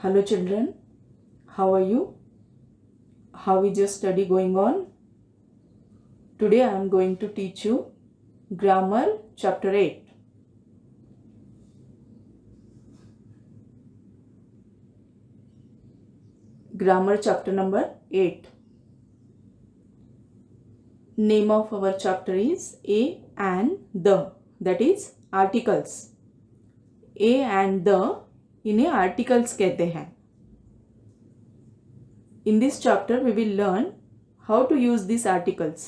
Hello children, how are you? How is your study going on? Today I am going to teach you Grammar chapter 8. Grammar chapter number 8. Name of our chapter is A and the, that is articles. A and the इन्हें articles कहते हैं. In this chapter we will learn how to use these articles.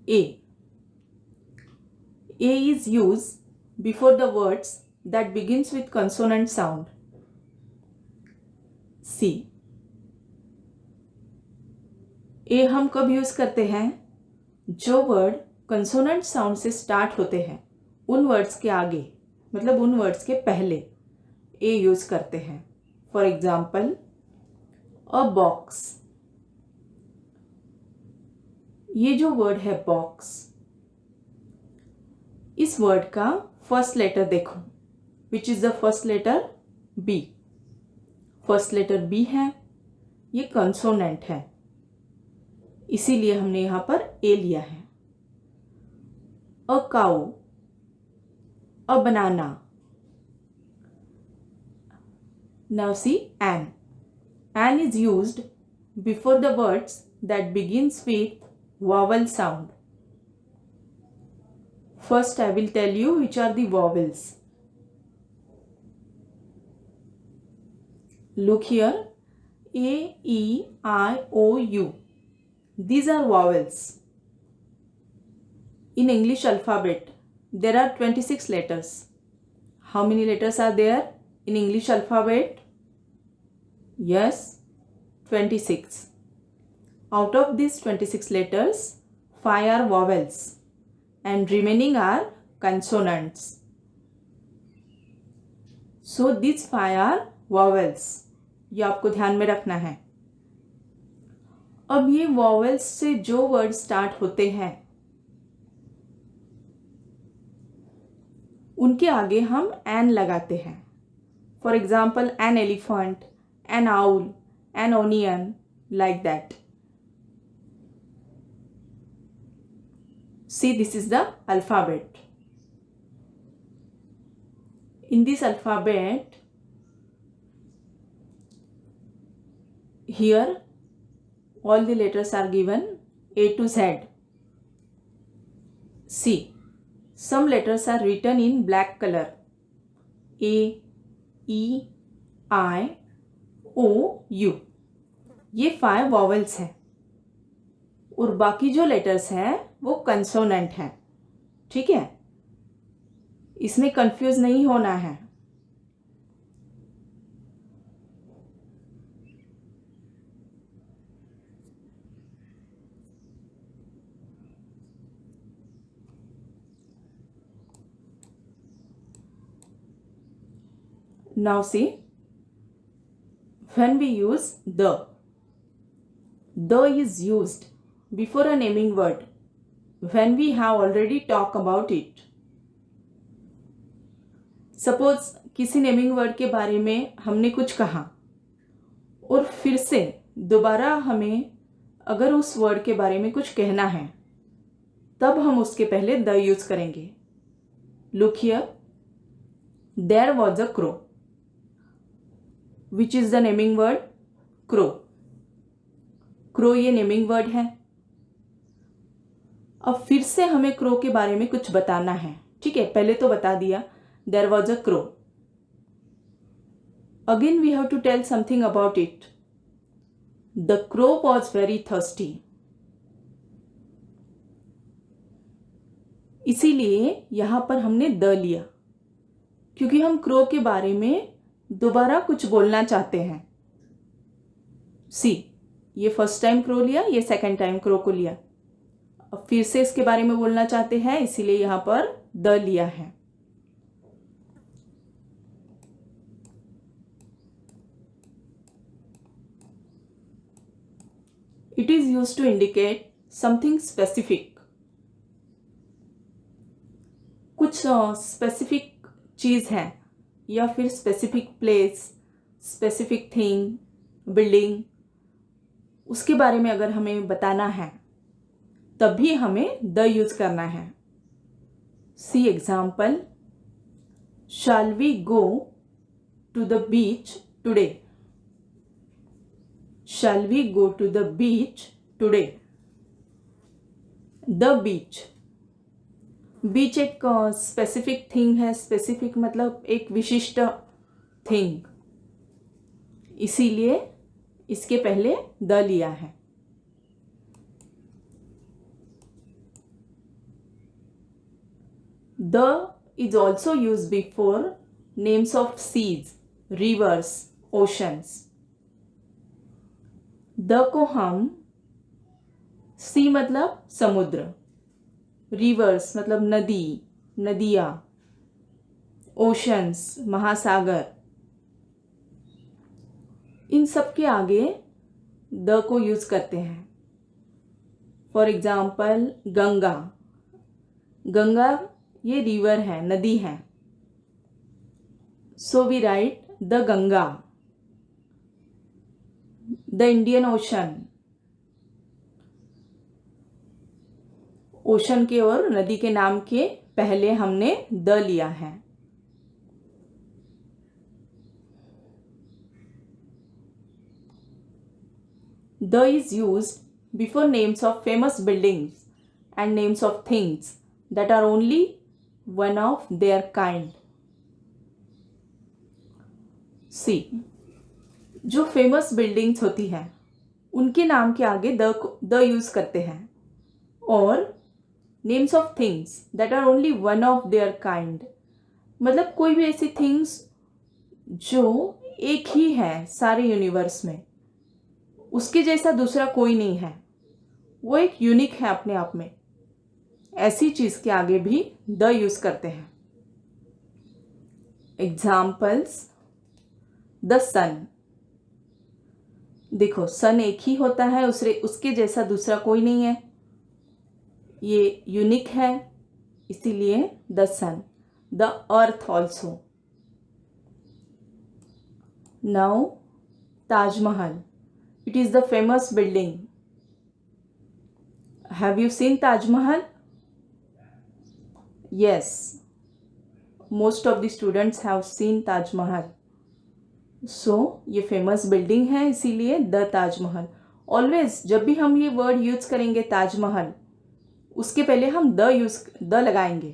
A. A is used before the words that begins with consonant sound. C. A हम कब use करते हैं? जो word consonant sound से start होते हैं उन वर्ड्स के आगे, मतलब उन वर्ड्स के पहले ए यूज करते हैं. For example, a box. ये जो वर्ड है बॉक्स, इस वर्ड का फर्स्ट लेटर देखो. Which is the first letter? B. First letter B है, ये कंसोनेंट है, इसीलिए हमने यहां पर ए लिया है. A cow, a banana. Now see an. An is used before the words that begins with vowel sound. First I will tell you which are the vowels. Look here, A, E, I, O, U. These are vowels. In English alphabet, there are 26 letters. How many letters are there in English alphabet? Yes, 26. Out of these 26 letters, 5 are vowels and remaining are consonants. So these 5 are vowels. ये आपको ध्यान में रखना है. अब ये vowels से जो वर्ड स्टार्ट होते हैं उनके आगे हम एन लगाते हैं. For example, an elephant, an owl, an onion, like that. See, this is the alphabet. In this alphabet, here all the letters are given A to Z. See, some letters are written in black color. A, E, I, O, U. ये 5 vowels हैं और बाकी जो letters हैं वो consonant हैं. ठीक है, इसमें कंफ्यूज नहीं होना है. Now see, when we use the is used before a naming word when we have already talked about it. Suppose किसी नेमिंग वर्ड के बारे में हमने कुछ कहा और फिर से दोबारा हमें अगर उस वर्ड के बारे में कुछ कहना है तब हम उसके पहले द यूज करेंगे. Look here, there was a crow. Which is the naming word? Crow. Crow ये नेमिंग वर्ड है. अब फिर से हमें क्रो के बारे में कुछ बताना है. ठीक है, पहले तो बता दिया, there was a crow. Again we have to tell something about it. The crow was very thirsty. इसीलिए यहां पर हमने द लिया क्योंकि हम क्रो के बारे में दोबारा कुछ बोलना चाहते हैं. सी, ये फर्स्ट टाइम क्रो लिया, ये सेकंड टाइम क्रो को लिया. अब फिर से इसके बारे में बोलना चाहते हैं, इसीलिए यहां पर द लिया है. It is used to indicate something specific. कुछ स्पेसिफिक चीज है या फिर specific place, specific thing, building, उसके बारे में अगर हमें बताना है तभी हमें द यूज़ करना है। See example, shall we go to the beach today? Shall we go to the beach today? The beach, beach एक स्पेसिफिक थिंग है, स्पेसिफिक मतलब एक विशिष्ट थिंग, इसीलिए इसके पहले द लिया है। The is also used before names of seas, rivers, oceans. The को हम सी मतलब समुद्र, रिवर्स मतलब नदी, नदियाँ, ओशंस महासागर, इन सब के आगे द को यूज करते हैं। फॉर एग्जाम्पल गंगा, गंगा ये रिवर है, नदी है, so we write the Ganga. The Indian ocean, ocean के और नदी के नाम के पहले हमने द लिया है। The is used before names of famous buildings and names of things that are only one of their kind. सी, जो फेमस बिल्डिंग्स होती हैं उनके नाम के आगे द यूज करते हैं, और names of things that are only one of their kind, मतलब कोई भी ऐसी थिंग्स जो एक ही है सारे यूनिवर्स में, उसके जैसा दूसरा कोई नहीं है, वो एक यूनिक है अपने आप में, ऐसी चीज के आगे भी द यूज करते हैं। एग्जाम्पल्स, द सन, देखो सन एक ही होता है, उसके जैसा दूसरा कोई नहीं है, ये यूनिक है, इसीलिए the sun. The earth also. Now Taj Mahal, it is the famous building. Have you seen Taj Mahal? Yes, most of the students have seen Taj Mahal. So ये फेमस बिल्डिंग है, इसीलिए द ताजमहल। ऑलवेज जब भी हम ये वर्ड यूज करेंगे ताजमहल, उसके पहले हम द लगाएंगे,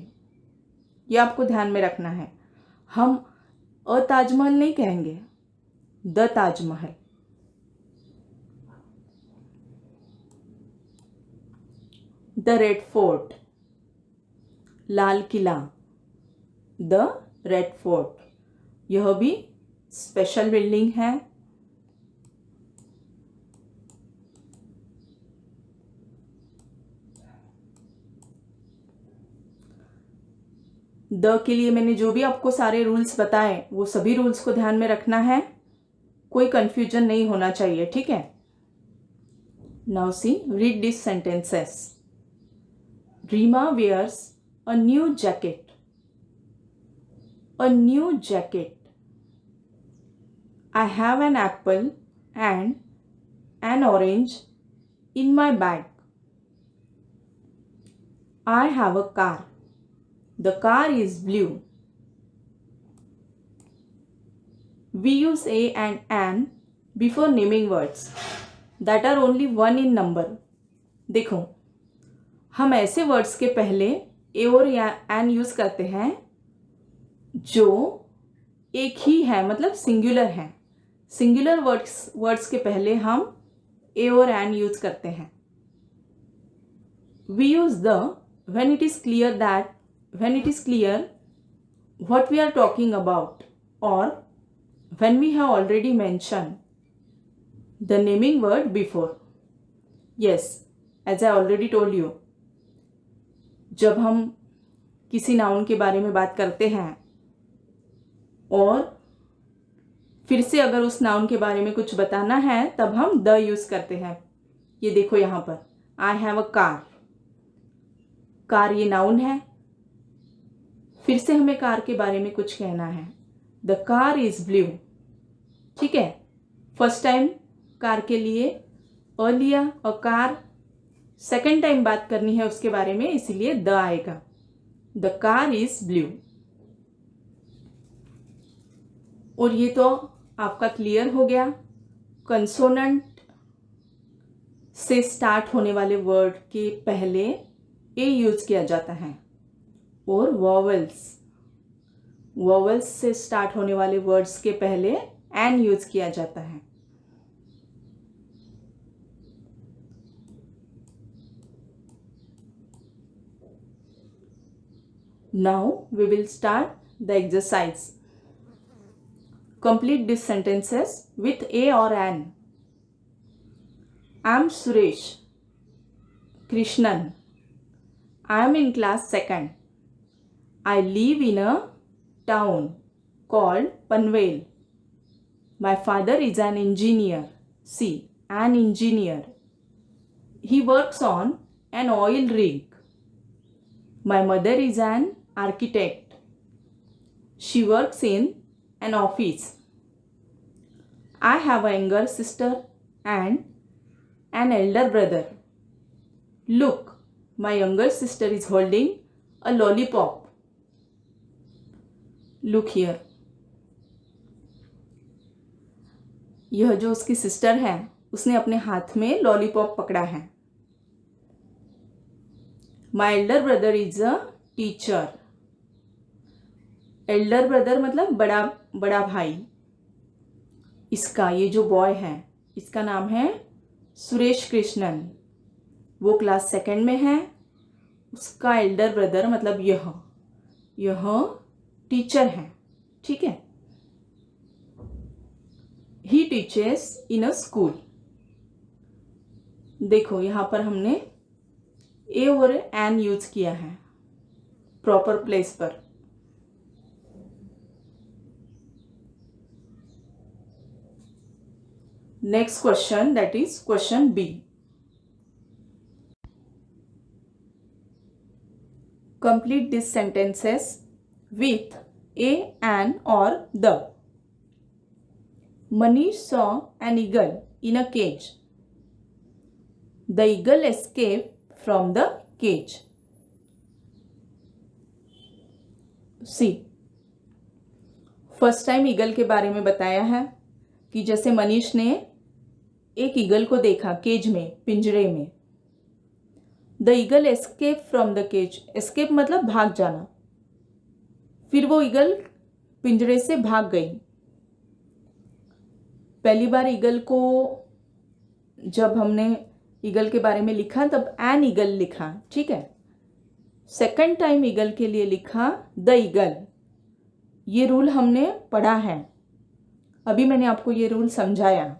ये आपको ध्यान में रखना है। हम अ ताजमहल नहीं कहेंगे, the Taj Mahal. The red fort, Lal Qila, the red fort, यह भी स्पेशल बिल्डिंग है। द के लिए मैंने जो भी आपको सारे रूल्स बताए, वो सभी रूल्स को ध्यान में रखना है, कोई कंफ्यूजन नहीं होना चाहिए, ठीक है। Now see, read this sentences. Reema wears a new jacket, a new jacket. I have an apple and an orange in my bag. I have a car. The car is blue. We use a and an before naming words that are only one in number. देखो, हम ऐसे words के पहले ए और N use करते हैं जो एक ही है, मतलब सिंगुलर है। सिंगुलर वर्ड्स के पहले हम ए और एन यूज करते हैं। We use the when it is clear what we are talking about, or when we have already mentioned the naming word before. Yes, as I already told you, जब हम किसी noun के बारे में बात करते हैं और फिर से अगर उस नाउन के बारे में कुछ बताना है, तब हम द यूज करते हैं। ये देखो यहाँ पर, I have a car, car ये नाउन है, फिर से हमें कार के बारे में कुछ कहना है द कार इज ब्लू। ठीक है, फर्स्ट टाइम कार के लिए अ लिया और कार, सेकेंड टाइम बात करनी है उसके बारे में, इसीलिए द आएगा। The car is blue. और ये तो आपका क्लियर हो गया। कंसोनेंट से स्टार्ट होने वाले वर्ड के पहले ए यूज किया जाता है और वॉवेल्स से स्टार्ट होने वाले वर्ड्स के पहले एन यूज किया जाता है। Now we will start the exercise. Complete these sentences with a or an. I am Suresh Krishnan. I am in class 2nd. I live in a town called Panvel. My father is an engineer. See, an engineer. He works on an oil rig. My mother is an architect. She works in an office. I have a younger sister and an elder brother. Look, my younger sister is holding a lollipop. Look here. यह जो उसकी sister है उसने अपने हाथ में lollipop पकड़ा है। My elder brother is a teacher. Elder brother मतलब बड़ा भाई। इसका, ये जो बॉय है इसका नाम है सुरेश कृष्णन। वो क्लास 2nd में है। उसका एल्डर ब्रदर मतलब यह टीचर है। ठीक है, ही टीचर्स इन अ स्कूल। देखो यहाँ पर हमने ए और एन यूज किया है प्रॉपर प्लेस पर। Next question, that is question B. Complete these sentences with a, an or the. Manish saw an eagle in a cage. The eagle escaped from the cage. See, first time eagle के बारे में बताया है कि जैसे मनीष ने एक eagle को देखा केज में, पिंजरे में। The eagle escape from the cage. Escape मतलब भाग जाना। फिर वो ईगल पिंजरे से भाग गई। पहली बार ईगल को जब हमने ईगल के बारे में लिखा तब एन ईगल लिखा। ठीक है, सेकंड टाइम ईगल के लिए लिखा द ईगल। ये रूल हमने पढ़ा है, अभी मैंने आपको ये रूल समझाया।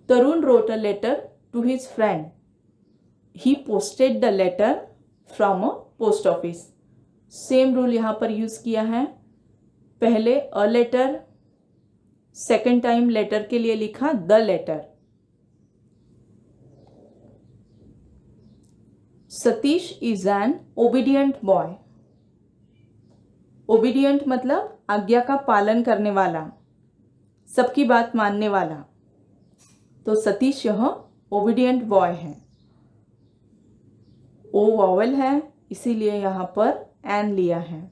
तरुण wrote a letter to his friend. He posted the letter from a post office. Same rule यहाँ पर यूज किया है। पहले a letter, second time letter के लिए लिखा the letter. Satish is an obedient boy. Obedient मतलब आज्ञा का पालन करने वाला, सबकी बात मानने वाला। तो सतीश यह ओबीडियंट बॉय है। ओ वॉवेल है, इसीलिए यहाँ पर एन लिया है।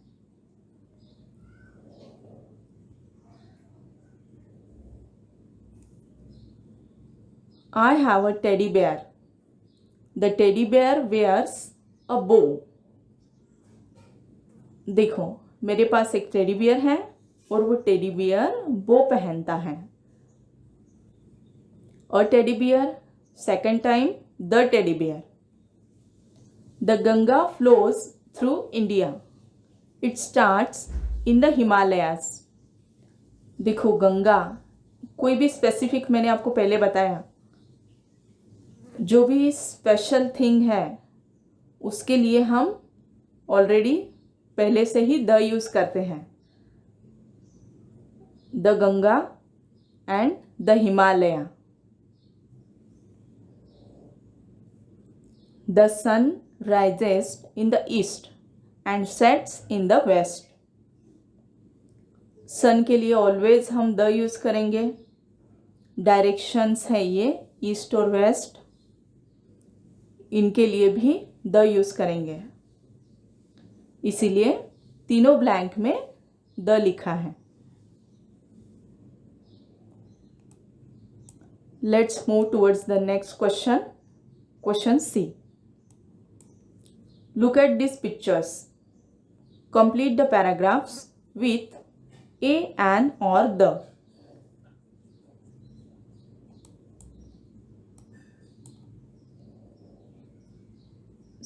I have a teddy bear. The teddy bear wears a bow. देखो, मेरे पास एक टेडी बियर है और वो टेडी बियर बो पहनता है। A teddy bear, second time the teddy bear. The Ganga flows through India. It starts in the Himalayas. देखो, गंगा कोई भी स्पेसिफिक, मैंने आपको पहले बताया, जो भी स्पेशल थिंग है उसके लिए हम ऑलरेडी पहले से ही द यूज करते हैं। The Ganga and the Himalaya. The sun rises in the east and sets in the west. Sun के लिए ऑलवेज हम द यूज़ करेंगे। डायरेक्शंस है ये ईस्ट और वेस्ट, इनके लिए भी द यूज़ करेंगे, इसीलिए तीनों ब्लैंक में द लिखा है। Let's move towards the next question, question C. Look at this pictures, complete the paragraphs with a, an और the.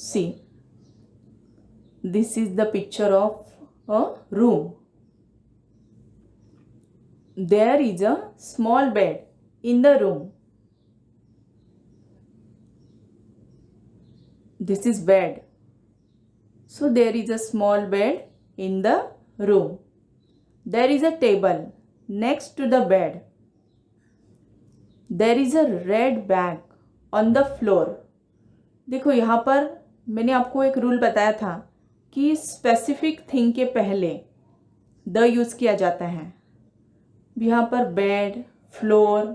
See, this is the picture of a room. There is a small bed in the room. This is bed. So there is a small bed in the room. There is a table next to the bed. There is a red bag on the floor. देखो यहाँ पर मैंने आपको एक rule बताया था कि specific thing के पहले द यूज़ किया जाता है। यहाँ पर बेड, फ्लोर,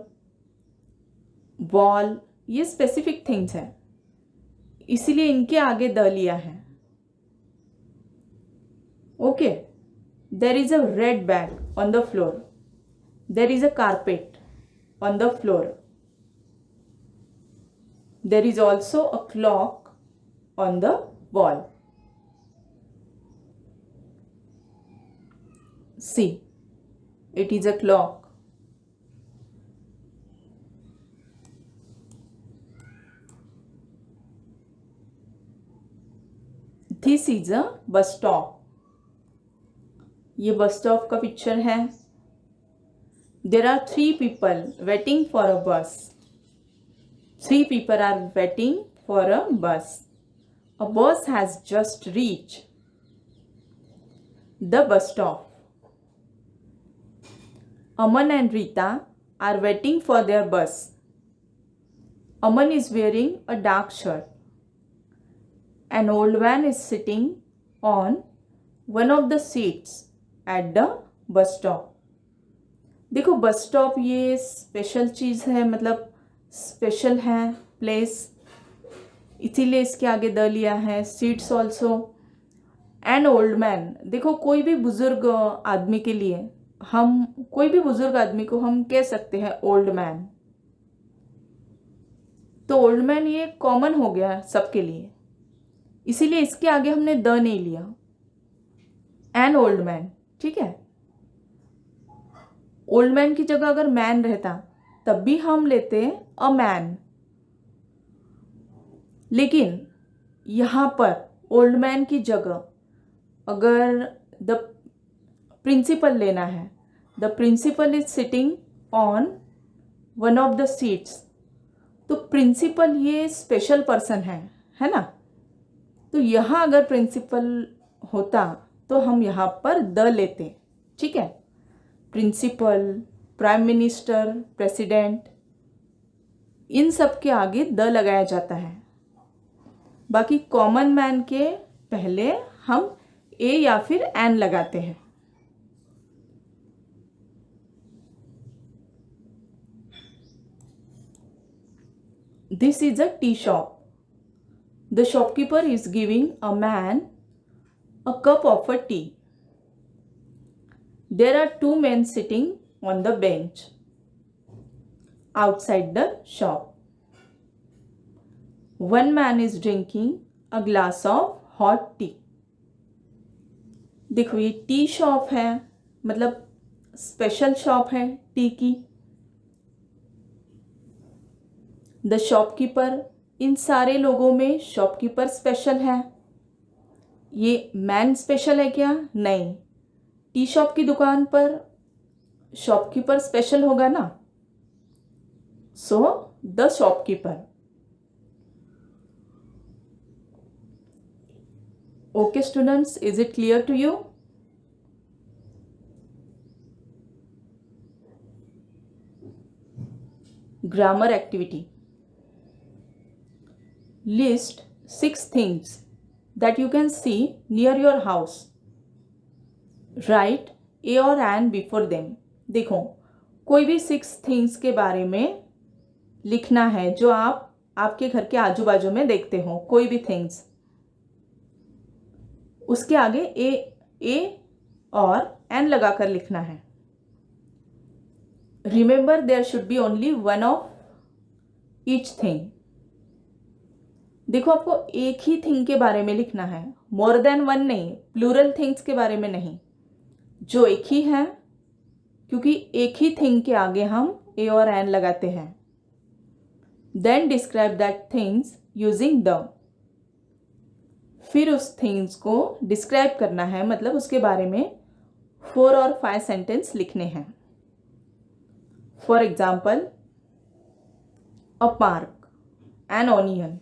वॉल, ये स्पेसिफिक थिंग्स हैं, इसीलिए इनके आगे द लिया है। Okay, there is a red bag on the floor, there is a carpet on the floor, there is also a clock on the wall. See, it is a clock. This is a bus stop. ये bus stop का picture है। There are 3 people waiting for a bus. 3 people are waiting for a bus. A bus has just reached the bus stop. Aman and Rita are waiting for their bus. Aman is wearing a dark shirt. An old man is sitting on one of the seats at the bus stop. देखो bus stop ये special चीज़ है, मतलब special है place, इसीलिए इसके आगे the लिया है। Seats also. An old man, देखो कोई भी बुजुर्ग आदमी के लिए हम, कोई भी बुजुर्ग आदमी को हम कह सकते हैं ओल्ड मैन। तो ओल्ड मैन ये कॉमन हो गया सबके लिए, इसीलिए इसके आगे हमने द नहीं लिया। एन ओल्ड मैन, ठीक है। ओल्ड मैन की जगह अगर मैन रहता तब भी हम लेते अ मैन, लेकिन यहाँ पर ओल्ड मैन की जगह अगर द प्रिंसिपल लेना है, the principal is sitting on one of the seats, तो प्रिंसिपल ये स्पेशल पर्सन है ना। तो यहाँ अगर प्रिंसिपल होता तो हम यहाँ पर द लेते, ठीक है। प्रिंसिपल, प्राइम मिनिस्टर, प्रेसिडेंट, इन सब के आगे द लगाया जाता है। बाकी कॉमन मैन के पहले हम ए या फिर एन लगाते हैं। This is a tea shop. The shopkeeper is giving a man a cup of a tea. There are 2 men sitting on the bench outside the shop. One man is drinking a glass of hot tea. देखो ये tea shop है, मतलब special shop है T की। The shopkeeper, इन सारे लोगों में shopkeeper special है। ये मैन स्पेशल है क्या? नहीं। टी शॉप की दुकान पर शॉपकीपर स्पेशल होगा ना। So the shopkeeper. Okay students, is it clear to you? Grammar activity. List 6 things that you can see near your house. Write ए और एन बिफोर देम। देखो, कोई भी 6 थिंग्स के बारे में लिखना है जो आप आपके घर के आजू बाजू में देखते हो, कोई भी थिंग्स, उसके आगे ए और एन लगाकर लिखना है। Remember there should be only one of each thing. देखो, आपको एक ही थिंग के बारे में लिखना है, मोर देन वन नहीं, प्लूरल थिंग्स के बारे में नहीं, जो एक ही है, क्योंकि एक ही थिंग के आगे हम ए और एन लगाते हैं। Then describe that things using the. फिर उस थिंग्स को डिस्क्राइब करना है, मतलब उसके बारे में 4 और 5 सेंटेंस लिखने हैं। For example, a park, an onion,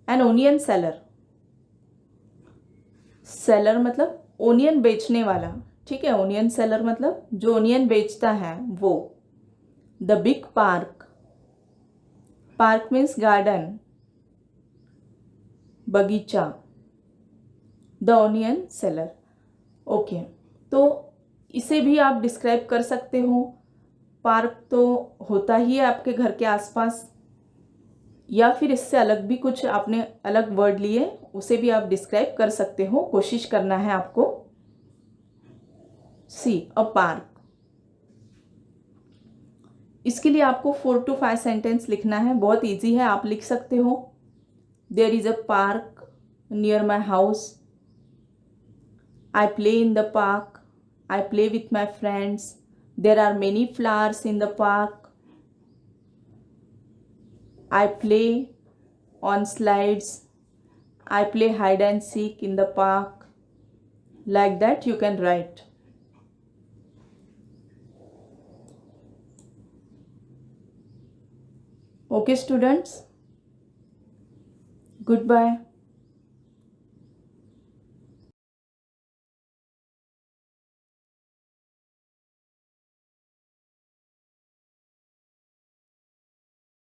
an onion seller. Seller मतलब ओनियन बेचने वाला, ठीक है। ओनियन सेलर मतलब जो ओनियन बेचता है वो। The big park, park means garden, बगीचा। The onion seller. ओके, तो इसे भी आप डिस्क्राइब कर सकते हो। पार्क तो होता ही है आपके घर के आसपास, या फिर इससे अलग भी कुछ आपने अलग वर्ड लिए, उसे भी आप डिस्क्राइब कर सकते हो। कोशिश करना है आपको। सी अ पार्क, इसके लिए आपको 4 to 5 सेंटेंस लिखना है। बहुत इजी है, आप लिख सकते हो। There is a park near my house, I play in the park. I play with my friends. There are many flowers in the park. I play on slides. I play hide and seek in the park. Like that you can write. Okay, students. Goodbye.